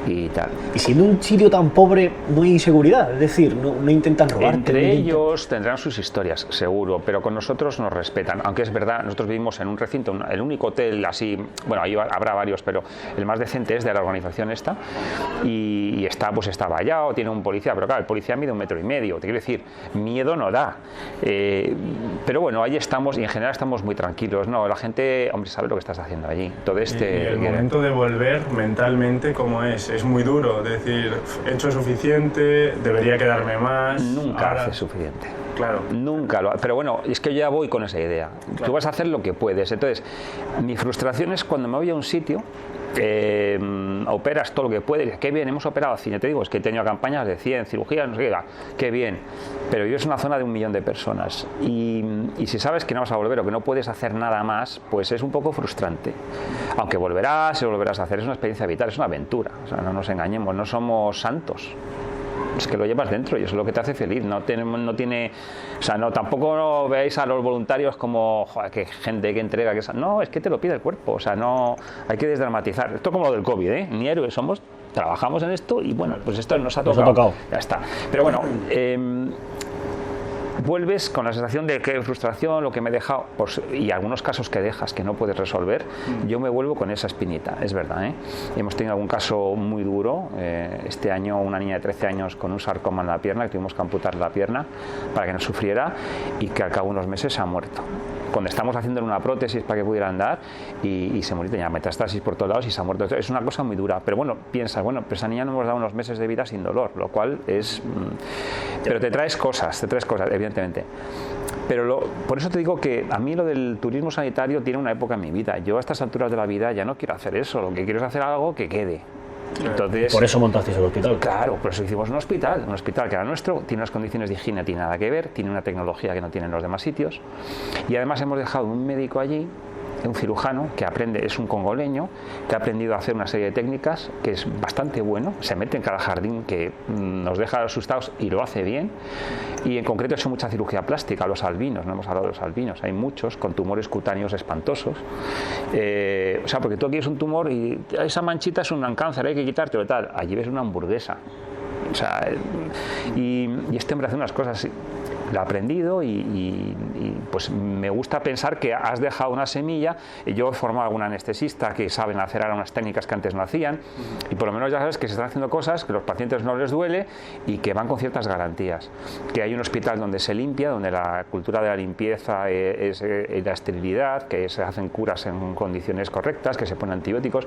y tal. Y siendo un sitio tan pobre, no hay inseguridad, es decir, no intentan robarte. Entre ellos tendrán sus historias, seguro, pero con nosotros nos respetan, aunque es verdad, nosotros vivimos en un recinto, el único hotel así, bueno, ahí habrá varios, pero el más decente es de la organización esta, y está vallado, tiene un policía, pero claro, el policía mide 1,5 metros, te quiero decir, miedo no da, pero bueno, ahí estamos, y en general estamos muy tranquilos, no, la gente, hombre, sabe lo que estás haciendo allí, todo y el momento de volver mentalmente, ¿cómo es? Es muy duro, decir, he hecho suficiente, debería quedarme más. Nunca haces suficiente. Claro. Nunca lo. Pero bueno, es que yo ya voy con esa idea. Tú vas a hacer lo que puedes. Entonces, mi frustración es cuando me voy a un sitio, operas todo lo que puedes, qué bien, hemos operado cine, te digo, es que he tenido campañas de 100 cirugías, no sé qué, qué bien, pero yo es una zona de 1 millón de personas y si sabes que no vas a volver o que no puedes hacer nada más, pues es un poco frustrante, aunque volverás y lo volverás a hacer, es una experiencia vital, es una aventura, o sea, no nos engañemos, no somos santos. Es que lo llevas dentro y eso es lo que te hace feliz. No tiene, o sea, no, tampoco veáis a los voluntarios como, joder, que gente que entrega, no, es que te lo pide el cuerpo, o sea, no, hay que desdramatizar. Esto como lo del COVID, ni héroes somos, trabajamos en esto y bueno, pues esto nos ha tocado. Ya está. Pero bueno, vuelves con la sensación de que frustración, lo que me he dejado, pues, y algunos casos que dejas que no puedes resolver, yo me vuelvo con esa espinita, es verdad. Hemos tenido algún caso muy duro, este año una niña de 13 años con un sarcoma en la pierna, que tuvimos que amputar la pierna para que no sufriera y que al cabo de unos meses ha muerto. Cuando estamos haciendo una prótesis para que pudiera andar y se murió, tenía metástasis por todos lados y se ha muerto. Es una cosa muy dura, pero bueno, piensa, bueno, pues a esa niña no hemos dado unos meses de vida sin dolor, lo cual es... Pero te traes cosas, evidentemente. Pero por eso te digo que a mí lo del turismo sanitario tiene una época en mi vida. Yo a estas alturas de la vida ya no quiero hacer eso, lo que quiero es hacer algo que quede. Entonces, por eso montasteis el hospital. Claro, por eso hicimos un hospital que era nuestro, tiene unas condiciones de higiene, tiene nada que ver, tiene una tecnología que no tienen los demás sitios y además hemos dejado un médico allí, un cirujano que aprende, es un congoleño que ha aprendido a hacer una serie de técnicas que es bastante bueno, se mete en cada jardín que nos deja asustados y lo hace bien, y en concreto ha hecho mucha cirugía plástica, los albinos, no hemos hablado de los albinos, hay muchos con tumores cutáneos espantosos, o sea, porque tú aquí es un tumor y esa manchita es un cáncer, hay que quitártelo y tal, allí ves una hamburguesa, o sea, y este hombre hace unas cosas así. Lo he aprendido y pues me gusta pensar que has dejado una semilla. Yo he formado a algún anestesista que saben hacer ahora unas técnicas que antes no hacían y por lo menos ya sabes que se están haciendo cosas que a los pacientes no les duele y que van con ciertas garantías. Que hay un hospital donde se limpia, donde la cultura de la limpieza es la esterilidad, que se hacen curas en condiciones correctas, que se ponen antibióticos.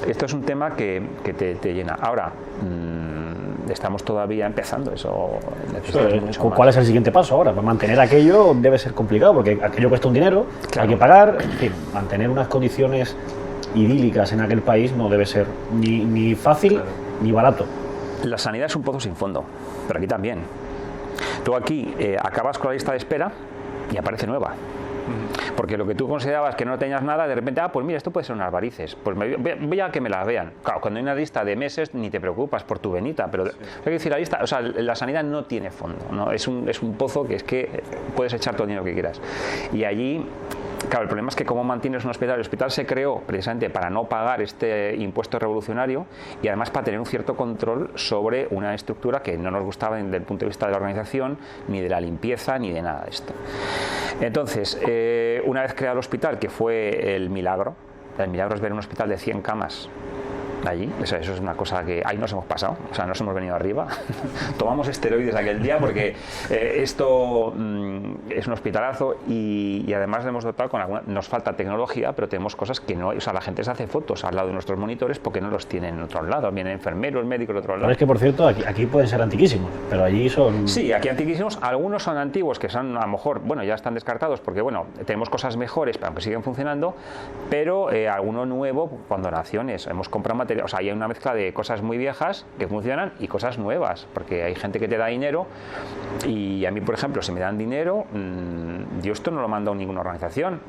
Esto es un tema que te llena. Ahora, estamos todavía empezando eso. ¿Cuál es el siguiente paso ahora? Pues mantener aquello debe ser complicado porque aquello cuesta un dinero, claro. Hay que pagar, en fin, mantener unas condiciones idílicas en aquel país no debe ser ni fácil ni barato. La sanidad es un pozo sin fondo, pero aquí también. Tú aquí acabas con la lista de espera y aparece nueva. Porque lo que tú considerabas que no tenías nada, de repente, pues mira, esto puede ser unas varices, pues voy a que me la vean. Claro, cuando hay una lista de meses ni te preocupas por tu venita, pero hay que decir, la lista, o sea, la sanidad no tiene fondo, ¿no? Es un pozo que es que puedes echar todo el dinero que quieras. Y allí, claro, el problema es que cómo mantienes un hospital. El hospital se creó precisamente para no pagar este impuesto revolucionario y además para tener un cierto control sobre una estructura que no nos gustaba desde el punto de vista de la organización, ni de la limpieza, ni de nada de esto. Entonces, una vez creado el hospital, que fue el milagro es ver un hospital de 100 camas allí, o sea, eso es una cosa que ahí nos hemos pasado, o sea, nos hemos venido arriba, tomamos esteroides aquel día porque esto es un hospitalazo y además hemos dotado con nos falta tecnología, pero tenemos cosas que no, o sea, la gente se hace fotos al lado de nuestros monitores porque no los tienen en otros lados, vienen enfermeros, médicos de otros lados. Pero es que, por cierto, aquí pueden ser antiquísimos, pero allí son... Sí, aquí antiquísimos, algunos son antiguos que son a lo mejor, bueno, ya están descartados porque, bueno, tenemos cosas mejores, pero aunque siguen funcionando, pero alguno nuevo, con donaciones, hemos comprado material. O sea, hay una mezcla de cosas muy viejas que funcionan y cosas nuevas, porque hay gente que te da dinero y a mí, por ejemplo, si me dan dinero, yo esto no lo mando a ninguna organización.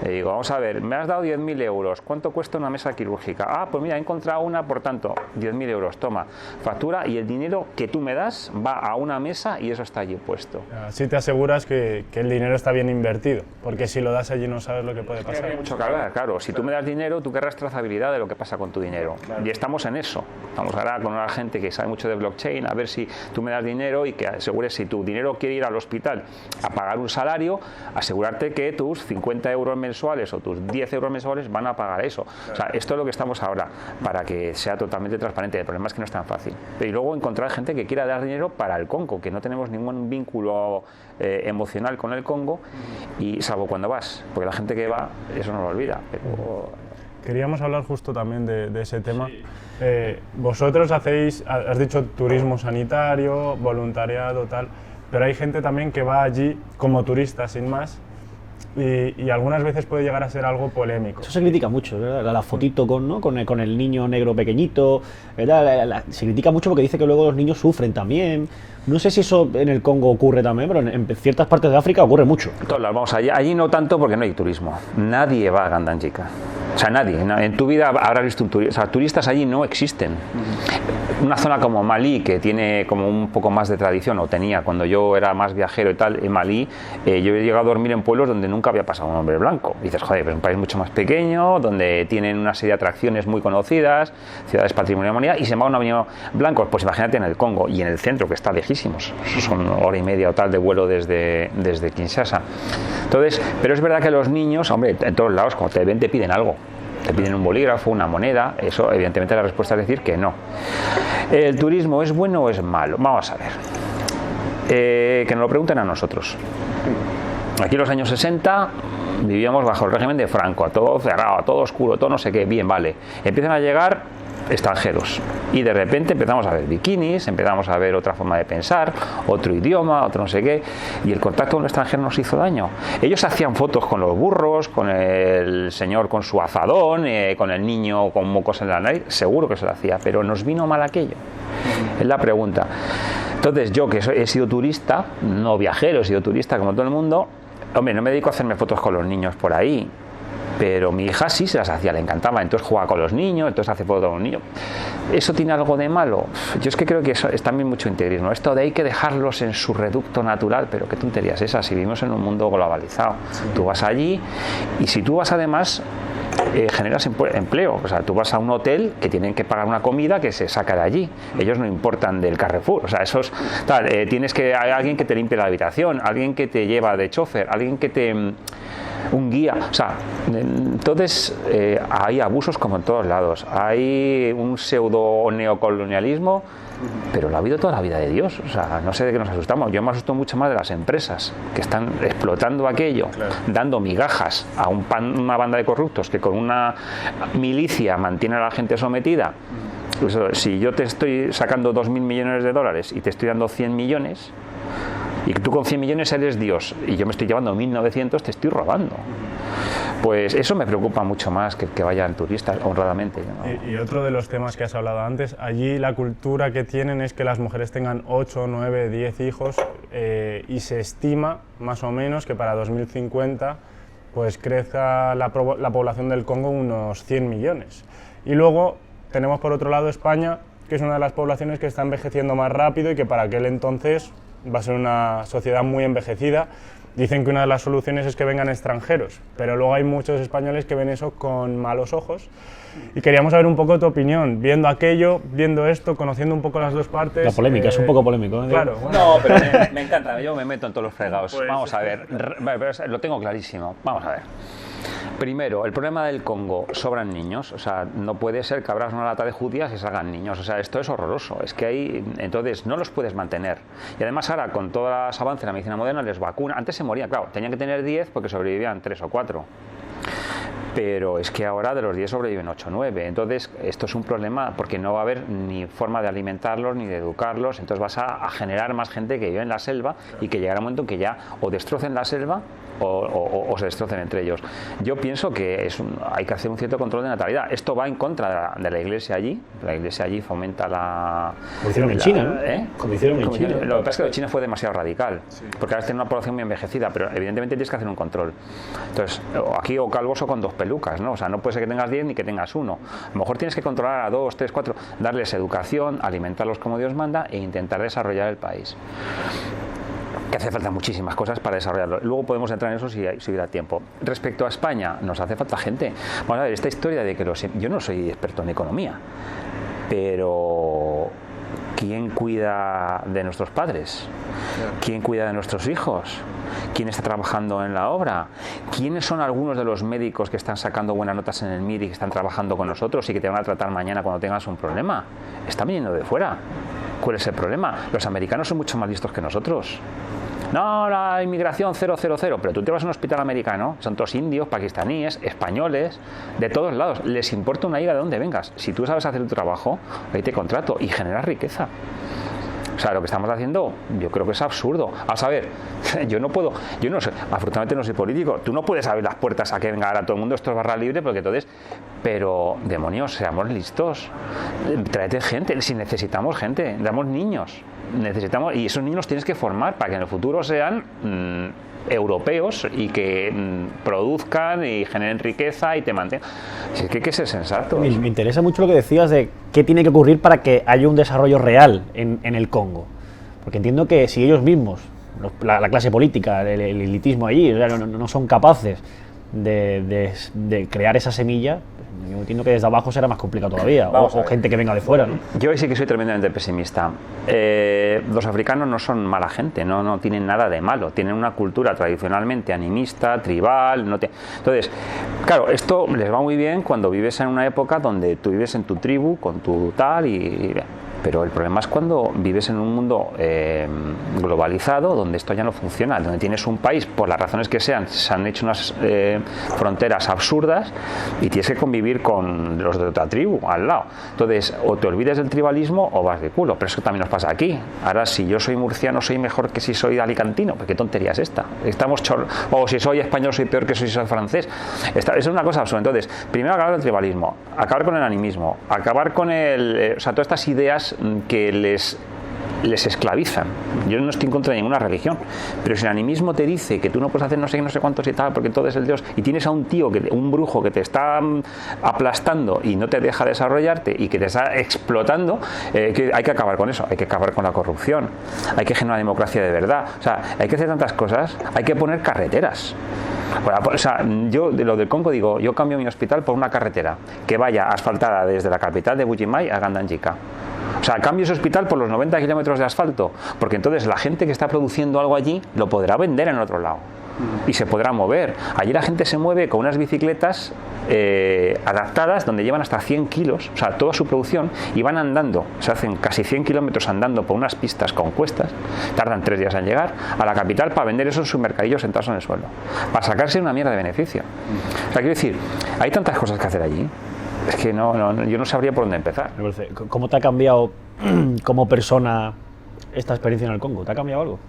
Le digo, vamos a ver, me has dado 10.000 euros, ¿cuánto cuesta una mesa quirúrgica? Ah, pues mira, he encontrado una, por tanto, 10.000 euros, toma, factura y el dinero que tú me das va a una mesa y eso está allí puesto. Así te aseguras que el dinero está bien invertido, porque si lo das allí no sabes lo que puede pasar. Hay mucho que hablar, claro. Si tú me das dinero, tú querrás trazabilidad de lo que pasa con tu dinero. Y estamos en eso. Estamos ahora con una gente que sabe mucho de blockchain, a ver si tú me das dinero y que asegures, si tu dinero quiere ir al hospital a pagar un salario, asegurarte que tus 50 euros mensuales o tus 10 euros mensuales van a pagar eso. O sea, esto es lo que estamos ahora, para que sea totalmente transparente. El problema es que no es tan fácil. Y luego encontrar gente que quiera dar dinero para el Congo, que no tenemos ningún vínculo emocional con el Congo, y salvo cuando vas, porque la gente que va, eso no lo olvida. Pero... Queríamos hablar justo también de ese tema. Sí. Vosotros hacéis, has dicho turismo sanitario, voluntariado, tal, pero hay gente también que va allí como turista, sin más, y algunas veces puede llegar a ser algo polémico. Eso se critica mucho, ¿verdad? La fotito con, ¿no? con el niño negro pequeñito, ¿verdad? Se critica mucho porque dice que luego los niños sufren también. No sé si eso en el Congo ocurre también, pero en ciertas partes de África ocurre mucho. Todos lados, vamos, allí no tanto porque no hay turismo. Nadie va a Gandanjika. O sea, nadie. En tu vida habrás visto un turista. O sea, turistas allí no existen. Una zona como Malí, que tiene como un poco más de tradición, o tenía cuando yo era más viajero y tal, en Malí, yo he llegado a dormir en pueblos donde nunca había pasado un hombre blanco. Y dices, joder, pero es un país mucho más pequeño, donde tienen una serie de atracciones muy conocidas, ciudades patrimonio de la humanidad, y sin embargo no ha venido blancos. Pues imagínate en el Congo y en el centro, que está lejísimos. Son hora y media o tal de vuelo desde Kinshasa. Entonces, pero es verdad que los niños, hombre, en todos lados, cuando te ven, te piden algo. Te piden un bolígrafo, una moneda. Eso, evidentemente, la respuesta es decir que no. ¿El turismo es bueno o es malo? Vamos a ver. Que nos lo pregunten a nosotros. Aquí en los años 60 vivíamos bajo el régimen de Franco, todo cerrado, todo oscuro, todo no sé qué. Bien, vale. Empiezan a llegar extranjeros y de repente empezamos a ver bikinis, empezamos a ver otra forma de pensar, otro idioma, otro no sé qué, y el contacto con el extranjero nos hizo daño. Ellos hacían fotos con los burros, con el señor con su azadón, con el niño con mocos en la nariz, seguro que se lo hacía, pero nos vino mal aquello. Es la pregunta. Entonces yo, que he sido turista, no viajero, he sido turista como todo el mundo, hombre, no me dedico a hacerme fotos con los niños por ahí, pero mi hija sí se las hacía, le encantaba, entonces jugaba con los niños, entonces hace fotos con los niños. ¿Eso tiene algo de malo? Yo es que creo que eso es también mucho integrismo, esto de hay que dejarlos en su reducto natural, pero qué tontería es esa, si vivimos en un mundo globalizado. Sí. Tú vas allí y si tú vas además generas empleo, o sea, tú vas a un hotel que tienen que pagar una comida que se saca de allí, ellos no importan del Carrefour, o sea, esos tal, tienes que hay alguien que te limpie la habitación, alguien que te lleva de chofer, alguien que te un guía, o sea, entonces hay abusos como en todos lados, hay un pseudo neocolonialismo, pero lo ha habido toda la vida de Dios, o sea, no sé de qué nos asustamos. Yo me asusto mucho más de las empresas que están explotando aquello, claro, dando migajas a una banda de corruptos que con una milicia mantiene a la gente sometida. Pues, si yo te estoy sacando 2.000 millones de dólares y te estoy dando 100 millones y tú con 100 millones eres Dios y yo me estoy llevando 1.900, te estoy robando. Pues eso me preocupa mucho más que vayan turistas honradamente, ¿no? Y otro de los temas que has hablado antes, allí la cultura que tienen es que las mujeres tengan 8, 9, 10 hijos y se estima más o menos que para 2050 pues crezca la población del Congo unos 100 millones. Y luego tenemos por otro lado España, que es una de las poblaciones que está envejeciendo más rápido y que para aquel entonces va a ser una sociedad muy envejecida. Dicen que una de las soluciones es que vengan extranjeros, pero luego hay muchos españoles que ven eso con malos ojos. Y queríamos saber un poco tu opinión, viendo aquello, viendo esto, conociendo un poco las dos partes. La polémica, es un poco polémico, ¿eh? Claro. Bueno. No, pero me encanta, yo me meto en todos los fregados. Pues, vamos a ver, lo tengo clarísimo. Vamos a ver. Primero, el problema del Congo, sobran niños, o sea, no puede ser que abras una lata de judías y salgan niños, o sea, esto es horroroso, es que ahí, entonces, no los puedes mantener. Y además ahora, con todos los avances en la medicina moderna, les vacunan, antes se morían, claro, tenían que tener 10 porque sobrevivían 3 o 4. Pero es que ahora de los 10 sobreviven 8 o 9, entonces esto es un problema porque no va a haber ni forma de alimentarlos ni de educarlos, entonces vas a generar más gente que vive en la selva y que llegará un momento en que ya o destrocen la selva o se destrocen entre ellos. Yo pienso que hay que hacer un cierto control de natalidad. Esto va en contra de la iglesia allí. La iglesia allí fomenta la... Como hicieron en China, ¿no? Como hicieron en China. Lo que pasa es que lo de China fue demasiado radical, sí, porque ahora tiene una población muy envejecida, pero evidentemente tienes que hacer un control. Entonces, aquí o calvos o con 2 pelucas, ¿no? O sea, no puede ser que tengas 10 ni que tengas 1. A lo mejor tienes que controlar a 2, 3, 4, darles educación, alimentarlos como Dios manda e intentar desarrollar el país. Que hace falta muchísimas cosas para desarrollarlo. Luego podemos entrar en eso si hubiera tiempo. Respecto a España, nos hace falta gente. Vamos a ver, esta historia de que yo no soy experto en economía, pero ¿quién cuida de nuestros padres? ¿Quién cuida de nuestros hijos? ¿Quién está trabajando en la obra? ¿Quiénes son algunos de los médicos que están sacando buenas notas en el MIR y que están trabajando con nosotros y que te van a tratar mañana cuando tengas un problema? Están viniendo de fuera. ¿Cuál es el problema? Los americanos son mucho más listos que nosotros. No, la inmigración 000, pero tú te vas a un hospital americano, son todos indios, pakistaníes, españoles, de todos lados, les importa una higa de dónde vengas. Si tú sabes hacer tu trabajo, ahí te contrato y generas riqueza. O sea, lo que estamos haciendo yo creo que es absurdo. A saber, yo no sé, afortunadamente no soy político, tú no puedes abrir las puertas a que venga ahora todo el mundo, esto es barra libre, porque entonces, pero demonios, seamos listos, tráete gente, si necesitamos gente, damos niños, necesitamos, y esos niños los tienes que formar para que en el futuro sean europeos y que produzcan y generen riqueza y te mantengan. Si es que hay que ser sensatos. Me interesa mucho lo que decías de qué tiene que ocurrir para que haya un desarrollo real en el Congo. Porque entiendo que si ellos mismos, la clase política, el elitismo allí, o sea, no son capaces de crear esa semilla, pues yo entiendo que desde abajo será más complicado todavía, o gente que venga de fuera, ¿no? Yo sí que soy tremendamente pesimista. Los africanos no son mala gente, no tienen nada de malo, tienen una cultura tradicionalmente animista, tribal, entonces, claro, esto les va muy bien cuando vives en una época donde tú vives en tu tribu, con tu tal pero el problema es cuando vives en un mundo globalizado, donde esto ya no funciona, donde tienes un país, por las razones que sean, se han hecho unas fronteras absurdas y tienes que convivir con los de otra tribu al lado. Entonces, o te olvides del tribalismo o vas de culo, pero eso también nos pasa aquí. Ahora, si yo soy murciano, soy mejor que si soy alicantino, ¿qué tontería es esta? O si soy español, soy peor que si soy francés. Es una cosa absurda. Entonces, primero acabar con el tribalismo, acabar con el animismo, acabar con o sea, todas estas ideas que les esclavizan. Yo no estoy en contra de ninguna religión, pero si el animismo te dice que tú no puedes hacer no sé cuántos y tal, porque todo es el Dios, y tienes a un tío, un brujo que te está aplastando y no te deja desarrollarte y que te está explotando, que hay que acabar con eso, hay que acabar con la corrupción, hay que generar una democracia de verdad, o sea, hay que hacer tantas cosas, hay que poner carreteras. O sea, yo de lo del Congo digo, yo cambio mi hospital por una carretera que vaya asfaltada desde la capital de Bujimai a Gandanjika. O sea, cambio ese hospital por los 90 kilómetros de asfalto, porque entonces la gente que está produciendo algo allí lo podrá vender en otro lado y se podrá mover. Allí la gente se mueve con unas bicicletas adaptadas donde llevan hasta 100 kilos, o sea, toda su producción, y van andando, se hacen casi 100 kilómetros andando por unas pistas con cuestas, tardan 3 días en llegar a la capital para vender eso en sus mercadillos sentados en el suelo, para sacarse una mierda de beneficio. O sea, quiero decir, hay tantas cosas que hacer allí. Es que yo no sabría por dónde empezar. ¿Cómo te ha cambiado como persona esta experiencia en el Congo? ¿Te ha cambiado algo?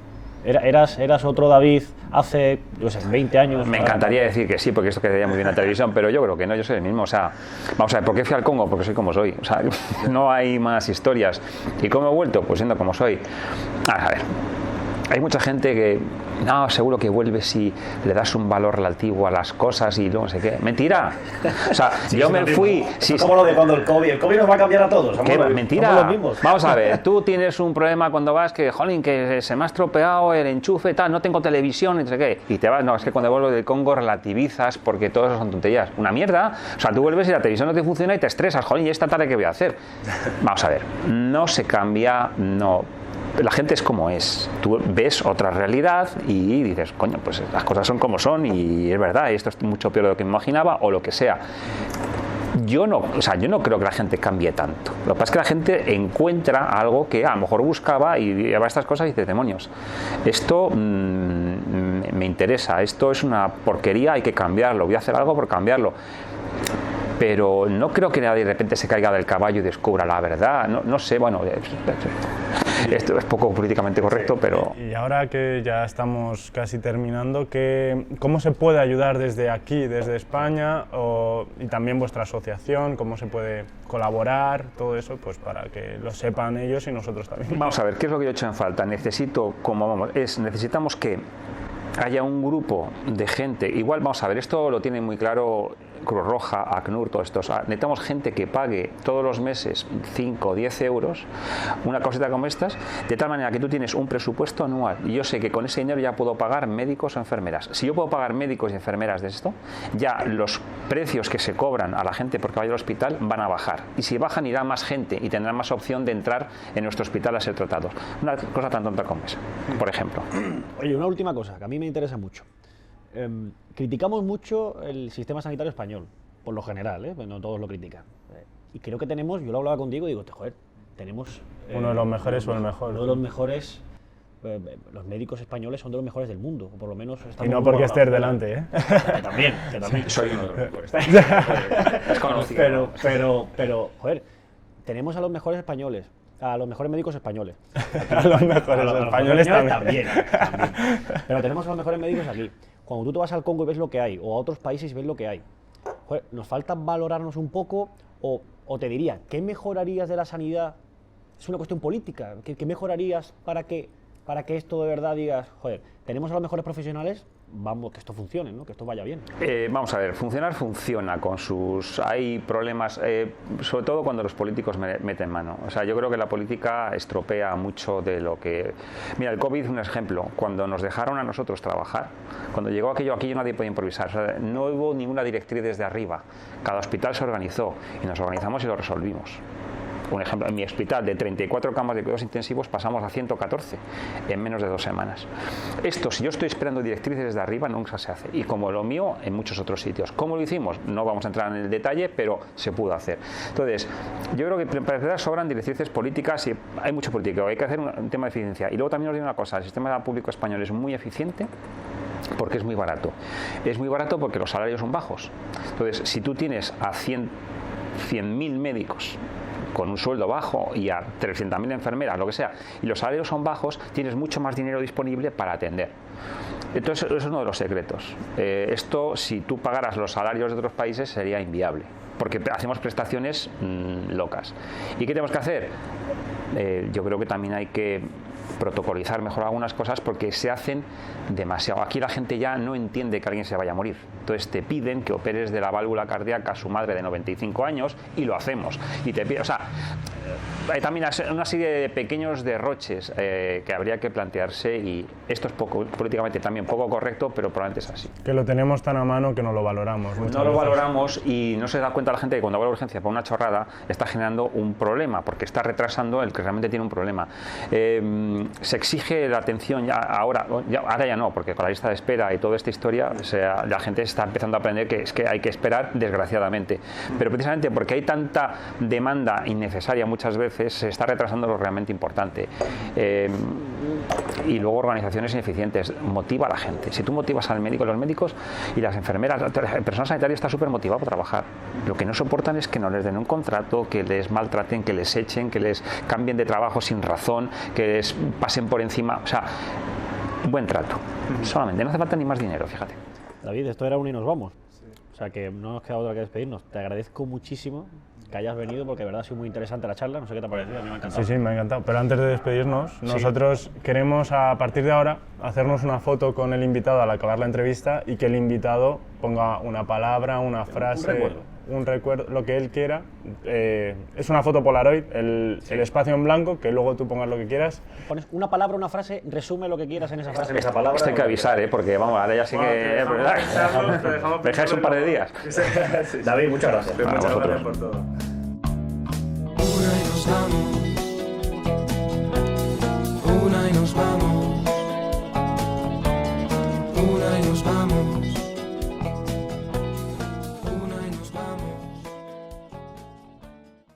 ¿Eras otro David hace, yo sé, 20 años? Me encantaría decir que sí, porque esto quedaría muy bien en la televisión, pero yo creo que no, yo soy el mismo. O sea, vamos a ver, ¿por qué fui al Congo? Porque soy como soy. O sea, no hay más historias. ¿Y cómo he vuelto? Pues siendo como soy. A ver, hay mucha gente que, no, seguro que vuelves si le das un valor relativo a las cosas y no sé qué. ¡Mentira! O sea, sí, yo me fui... Sí, es como lo de cuando el COVID nos va a cambiar a todos. ¿Qué? ¡Mentira! Somos los mismos. Vamos a ver, tú tienes un problema cuando vas que, jolín, que se me ha estropeado el enchufe, tal, no tengo televisión, no sé qué. Y te vas, no, es que cuando vuelvo del Congo relativizas porque todo eso son tonterías. Una mierda. O sea, tú vuelves y la televisión no te funciona y te estresas. Jolín, ¿y esta tarde qué voy a hacer? Vamos a ver, no se cambia, no... La gente es como es. Tú ves otra realidad y dices, coño, pues las cosas son como son y es verdad, esto es mucho peor de lo que me imaginaba o lo que sea. Yo no creo que la gente cambie tanto. Lo que pasa es que la gente encuentra algo que a lo mejor buscaba y lleva estas cosas y dice, demonios, esto me interesa, esto es una porquería, hay que cambiarlo, voy a hacer algo por cambiarlo. Pero no creo que nadie de repente se caiga del caballo y descubra la verdad. No sé, bueno, esto es poco políticamente correcto, pero... Y ahora que ya estamos casi terminando, ¿cómo se puede ayudar desde aquí, desde España, y también vuestra asociación? ¿Cómo se puede colaborar? Todo eso, pues para que lo sepan ellos y nosotros también. Vamos a ver, ¿qué es lo que yo he hecho en falta? Necesitamos que haya un grupo de gente, igual vamos a ver, esto lo tiene muy claro Cruz Roja, ACNUR, todo esto. O sea, necesitamos gente que pague todos los meses 5 o 10 euros, una cosita como estas, de tal manera que tú tienes un presupuesto anual y yo sé que con ese dinero ya puedo pagar médicos o enfermeras. Si yo puedo pagar médicos y enfermeras de esto, ya los precios que se cobran a la gente porque vaya al hospital van a bajar. Y si bajan, irá más gente y tendrán más opción de entrar en nuestro hospital a ser tratados. Una cosa tan tonta como esa, por ejemplo. Oye, una última cosa que a mí me interesa mucho. Criticamos mucho el sistema sanitario español, por lo general, no todos lo critican. Y creo que tenemos, yo lo hablaba con Diego y digo, joder, tenemos... uno de los mejores o el mejor. Uno de los mejores, los médicos españoles son de los mejores del mundo, o por lo menos... Y no porque estés delante, ¿eh? Que también. Soy uno de los mejores. Es conocido. Pero, joder, tenemos a los mejores españoles. a los mejores médicos españoles. A los mejores españoles también. también. Pero tenemos a los mejores médicos aquí. Cuando tú te vas al Congo y ves lo que hay, o a otros países y ves lo que hay, joder, nos falta valorarnos un poco, o te diría, ¿qué mejorarías de la sanidad? Es una cuestión política. ¿Qué mejorarías para que esto de verdad digas, joder, tenemos a los mejores profesionales, vamos, que esto funcione, ¿no? Que esto vaya bien? Vamos a ver, funciona con sus... Hay problemas, sobre todo cuando los políticos meten mano. O sea, yo creo que la política estropea mucho de lo que... Mira, el COVID es un ejemplo. Cuando nos dejaron a nosotros trabajar, cuando llegó aquello nadie podía improvisar. O sea, no hubo ninguna directriz desde arriba. Cada hospital se organizó y nos organizamos y lo resolvimos. Un ejemplo, en mi hospital de 34 camas de cuidados intensivos pasamos a 114 en menos de 2 semanas. Esto, si yo estoy esperando directrices desde arriba, nunca se hace. Y como lo mío, en muchos otros sitios. ¿Cómo lo hicimos? No vamos a entrar en el detalle, pero se pudo hacer. Entonces, yo creo que para empezar sobran directrices políticas y hay mucho político. Hay que hacer un tema de eficiencia. Y luego también os digo una cosa, el sistema público español es muy eficiente porque es muy barato. Es muy barato porque los salarios son bajos. Entonces, si tú tienes a 100.000 médicos con un sueldo bajo y a 300.000 enfermeras, lo que sea, y los salarios son bajos, tienes mucho más dinero disponible para atender. Entonces, eso es uno de los secretos. Esto, si tú pagaras los salarios de otros países, sería inviable, porque hacemos prestaciones locas. ¿Y qué tenemos que hacer? Yo creo que también hay que protocolizar mejor algunas cosas porque se hacen demasiado. Aquí la gente ya no entiende que alguien se vaya a morir. Entonces te piden que operes de la válvula cardíaca a su madre de 95 años y lo hacemos. Y te piden, o sea, hay también una serie de pequeños derroches que habría que plantearse y esto es políticamente también poco correcto, pero probablemente es así. Que lo tenemos tan a mano que no lo valoramos. No lo valoramos y no se da cuenta la gente que cuando va a la urgencia por una chorrada está generando un problema porque está retrasando el que realmente tiene un problema. Se exige la atención ahora ya no, porque con la lista de espera y toda esta historia, o sea, la gente está empezando a aprender que es que hay que esperar, desgraciadamente. Pero precisamente porque hay tanta demanda innecesaria muchas veces, se está retrasando lo realmente importante. Y luego organizaciones ineficientes. Motiva a la gente. Si tú motivas al médico, los médicos y las enfermeras, el personal sanitario está súper motivado para trabajar. Lo que no soportan es que no les den un contrato, que les maltraten, que les echen, que les cambien de trabajo sin razón, que les pasen por encima. O sea, buen trato. Solamente, no hace falta ni más dinero, fíjate. David, esto era un y nos vamos. O sea que no nos queda otra que despedirnos. Te agradezco muchísimo que hayas venido porque de verdad ha sido muy interesante la charla. No sé qué te ha parecido, a mí me ha encantado. Sí, me ha encantado. Pero antes de despedirnos, nosotros queremos a partir de ahora hacernos una foto con el invitado al acabar la entrevista y que el invitado ponga una palabra, una frase, un recuerdo, lo que él quiera. Es una foto Polaroid, el espacio en blanco, que luego tú pongas lo que quieras. Pones una palabra, una frase, resume lo que quieras en esa frase. Esa palabra esto hay que avisar, porque vamos, ahora ya sí que... ¿Me dejáis un par de días? David, muchas gracias. Muchas gracias por todo. Una y nos vamos.